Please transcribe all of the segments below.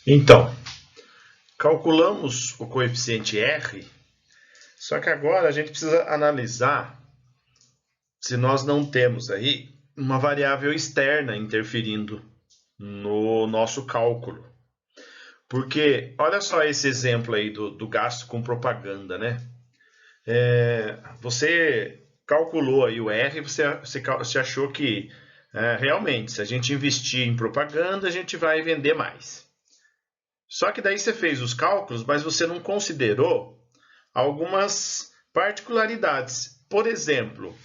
Então, calculamos o coeficiente R, só que agora a gente precisa analisar se nós não temos aí uma variável externa interferindo no nosso cálculo. Porque, olha só esse exemplo aí do gasto com propaganda, né? Você calculou aí o R, você achou que realmente, se a gente investir em propaganda, a gente vai vender mais. Só que daí você fez os cálculos, mas você não considerou algumas particularidades. Por exemplo,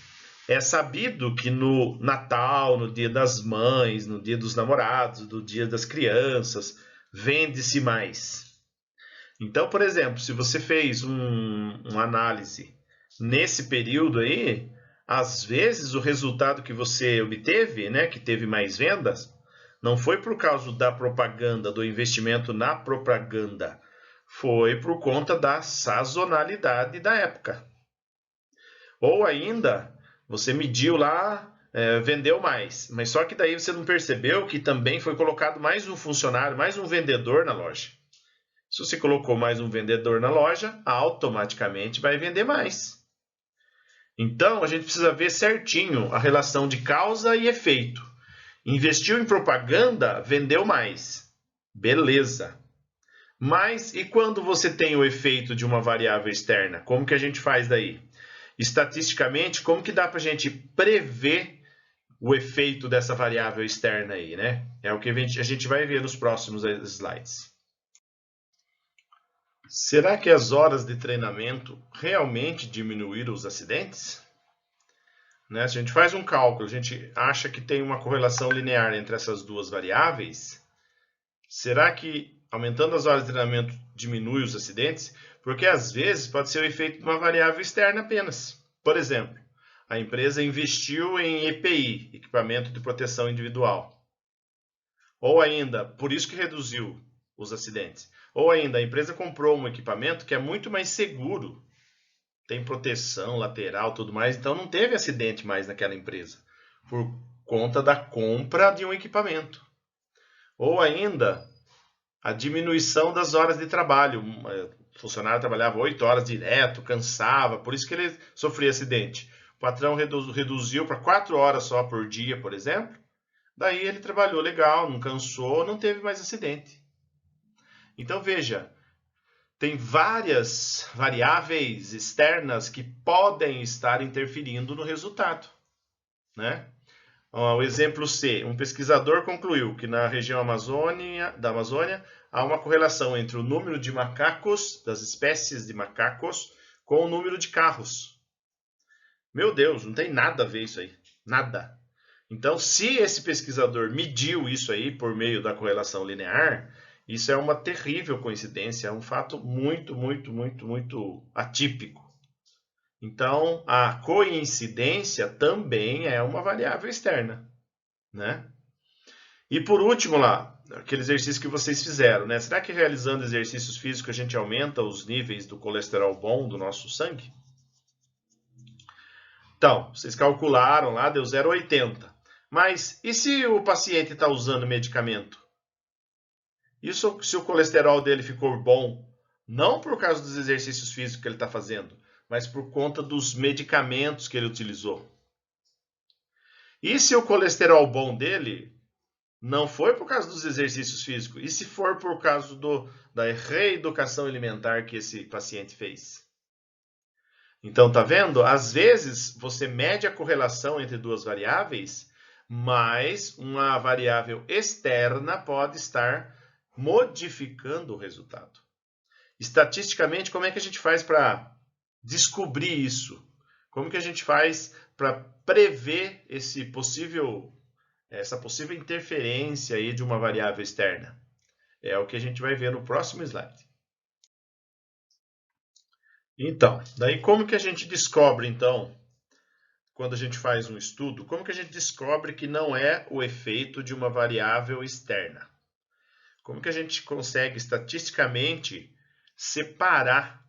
é sabido que no Natal, no Dia das Mães, no Dia dos Namorados, no Dia das Crianças, vende-se mais. Então, por exemplo, se você fez uma análise nesse período aí, às vezes o resultado que você obteve, né, que teve mais vendas, não foi por causa da propaganda, do investimento na propaganda, foi por conta da sazonalidade da época. Ou ainda, você mediu lá, vendeu mais, mas só que daí você não percebeu que também foi colocado mais um funcionário, mais um vendedor na loja. Se você colocou mais um vendedor na loja, automaticamente vai vender mais. Então, a gente precisa ver certinho a relação de causa e efeito. Investiu em propaganda, vendeu mais. Beleza. Mas e quando você tem o efeito de uma variável externa? Como que a gente faz daí? Estatisticamente, como que dá para a gente prever o efeito dessa variável externa aí, né? É o que a gente vai ver nos próximos slides. Será que as horas de treinamento realmente diminuíram os acidentes? Né? Se a gente faz um cálculo, a gente acha que tem uma correlação linear entre essas duas variáveis, será que aumentando as horas de treinamento diminui os acidentes? Porque às vezes pode ser o efeito de uma variável externa apenas. Por exemplo, a empresa investiu em EPI, equipamento de proteção individual. Ou ainda, por isso que reduziu os acidentes. Ou ainda, a empresa comprou um equipamento que é muito mais seguro, tem proteção lateral, tudo mais, então não teve acidente mais naquela empresa, por conta da compra de um equipamento. Ou ainda, a diminuição das horas de trabalho. O funcionário trabalhava 8 horas direto, cansava, por isso que ele sofria acidente. O patrão reduziu para 4 horas só por dia, por exemplo. Daí ele trabalhou legal, não cansou, não teve mais acidente. Então veja, tem várias variáveis externas que podem estar interferindo no resultado, né? O exemplo C, um pesquisador concluiu que na região da Amazônia há uma correlação entre o número de macacos, das espécies de macacos, com o número de carros. Meu Deus, não tem nada a ver isso aí. Nada. Então, se esse pesquisador mediu isso aí por meio da correlação linear, isso é uma terrível coincidência, é um fato muito, muito, muito, muito atípico. Então, a coincidência também é uma variável externa, né? E por último lá, aquele exercício que vocês fizeram, né? Será que realizando exercícios físicos a gente aumenta os níveis do colesterol bom do nosso sangue? Então, vocês calcularam lá, deu 0,80. Mas e se o paciente está usando medicamento? Isso se o colesterol dele ficou bom, não por causa dos exercícios físicos que ele está fazendo, mas por conta dos medicamentos que ele utilizou. E se o colesterol bom dele não foi por causa dos exercícios físicos, e se for por causa da reeducação alimentar que esse paciente fez? Então, tá vendo? Às vezes você mede a correlação entre duas variáveis, mas uma variável externa pode estar modificando o resultado. Estatisticamente, como é que a gente faz para descobrir isso? Como que a gente faz para prever essa possível interferência aí de uma variável externa? É o que a gente vai ver no próximo slide. Então, daí como que a gente descobre, então, quando a gente faz um estudo, como que a gente descobre que não é o efeito de uma variável externa? Como que a gente consegue estatisticamente separar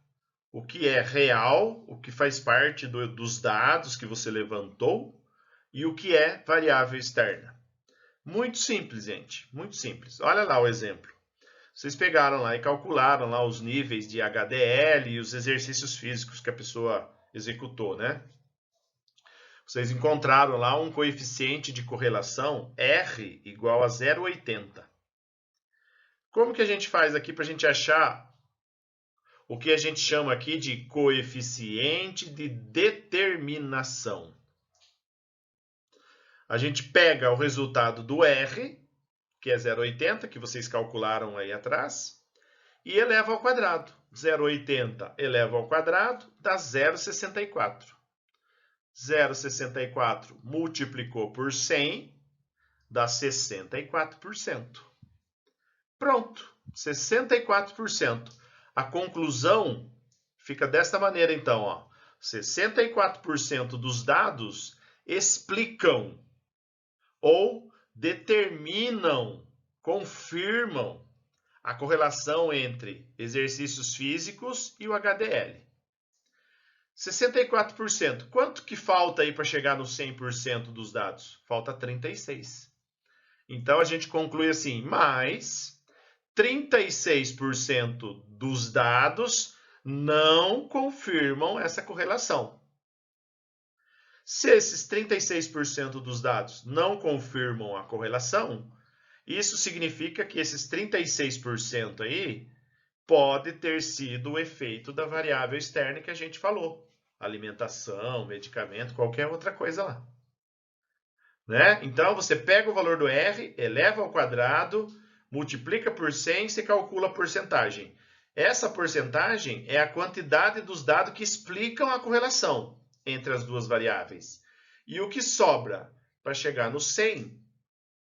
o que é real, o que faz parte dos dados que você levantou e o que é variável externa? Muito simples, gente, muito simples. Olha lá o exemplo. Vocês pegaram lá e calcularam lá os níveis de HDL e os exercícios físicos que a pessoa executou, né? Vocês encontraram lá um coeficiente de correlação R igual a 0,80. Como que a gente faz aqui para a gente achar o que a gente chama aqui de coeficiente de determinação? A gente pega o resultado do R, que é 0,80, que vocês calcularam aí atrás, e eleva ao quadrado. 0,80 eleva ao quadrado dá 0,64. 0,64 multiplicou por 100 dá 64%. Pronto, 64%. A conclusão fica desta maneira então, ó. 64% dos dados explicam ou determinam, confirmam a correlação entre exercícios físicos e o HDL. 64%. Quanto que falta aí para chegar no 100% dos dados? Falta 36%. Então a gente conclui assim, mais 36% dos dados não confirmam essa correlação. Se esses 36% dos dados não confirmam a correlação, isso significa que esses 36% aí pode ter sido o efeito da variável externa que a gente falou. Alimentação, medicamento, qualquer outra coisa lá. Né? Então, você pega o valor do R, eleva ao quadrado, multiplica por 100 e você calcula a porcentagem. Essa porcentagem é a quantidade dos dados que explicam a correlação entre as duas variáveis. E o que sobra para chegar no 100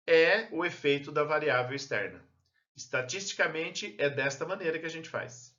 é o efeito da variável externa. Estatisticamente, é desta maneira que a gente faz.